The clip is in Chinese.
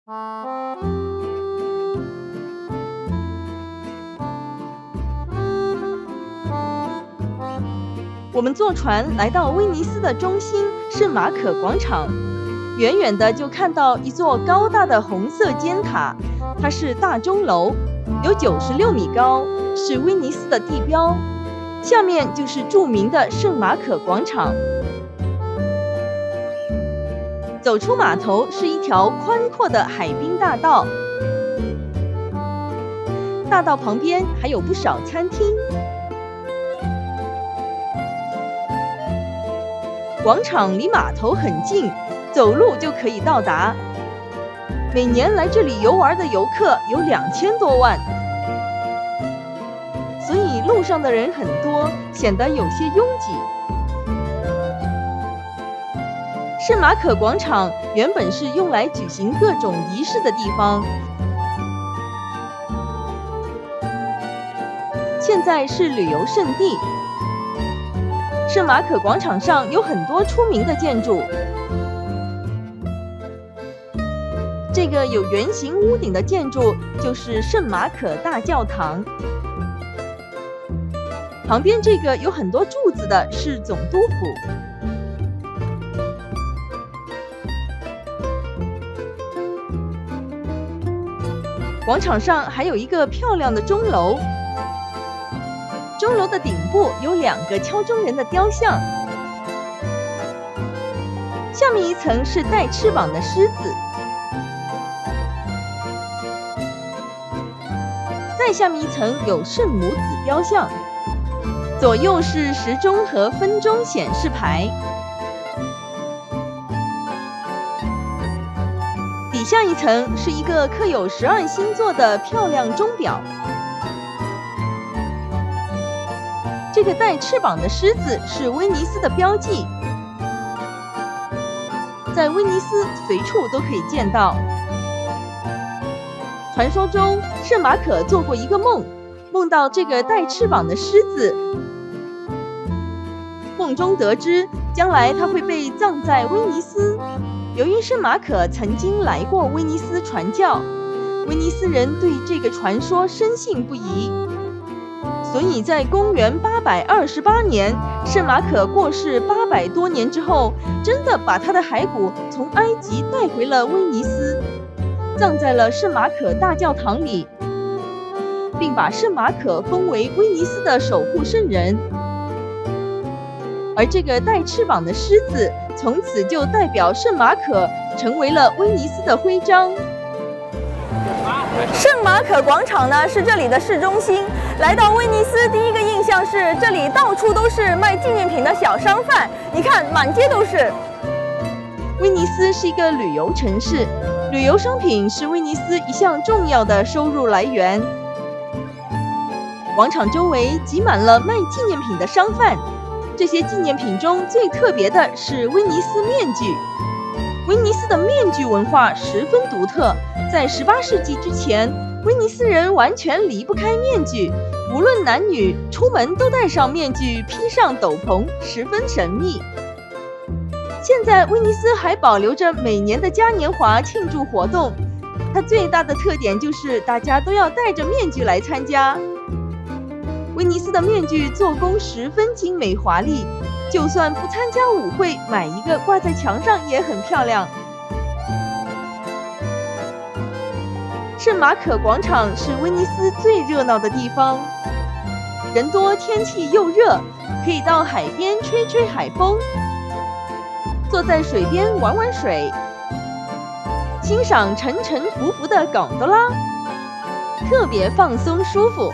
我们坐船来到威尼斯的中心圣马可广场，远远的就看到一座高大的红色尖塔，它是大钟楼，有96米高，是威尼斯的地标。下面就是著名的圣马可广场。走出码头是一条宽阔的海滨大道，大道旁边还有不少餐厅。广场离码头很近，走路就可以到达。每年来这里游玩的游客有2000多万，所以路上的人很多，显得有些拥挤。圣马可广场原本是用来举行各种仪式的地方，现在是旅游胜地。圣马可广场上有很多出名的建筑，这个有圆形屋顶的建筑就是圣马可大教堂，旁边这个有很多柱子的是总督府。广场上还有一个漂亮的钟楼，钟楼的顶部有2个敲钟人的雕像，下面一层是带翅膀的狮子，再下面一层有圣母子雕像，左右是时钟和分钟显示牌，底下一层是一个刻有12星座的漂亮钟表。这个带翅膀的狮子是威尼斯的标记，在威尼斯随处都可以见到。传说中，圣马可做过一个梦，梦到这个带翅膀的狮子，梦中得知将来他会被葬在威尼斯。由于圣马可曾经来过威尼斯传教，威尼斯人对这个传说深信不疑，所以在公元828年，圣马可过世800多年之后，真的把他的骸骨从埃及带回了威尼斯，葬在了圣马可大教堂里，并把圣马可封为威尼斯的守护圣人。而这个带翅膀的狮子，从此就代表圣马可，成为了威尼斯的徽章。圣马可广场呢是这里的市中心，来到威尼斯第一个印象是这里到处都是卖纪念品的小商贩，你看满街都是。威尼斯是一个旅游城市，旅游商品是威尼斯一项重要的收入来源。广场周围挤满了卖纪念品的商贩，这些纪念品中最特别的是威尼斯面具。威尼斯的面具文化十分独特，在18世纪之前，威尼斯人完全离不开面具，无论男女，出门都戴上面具，披上斗篷，十分神秘。现在威尼斯还保留着每年的嘉年华庆祝活动，它最大的特点就是大家都要戴着面具来参加。威尼斯的面具做工十分精美华丽，就算不参加舞会，买一个挂在墙上也很漂亮。圣马可广场是威尼斯最热闹的地方，人多，天气又热，可以到海边吹吹海风，坐在水边玩玩水，欣赏沉沉浮浮的贡多拉，特别放松舒服。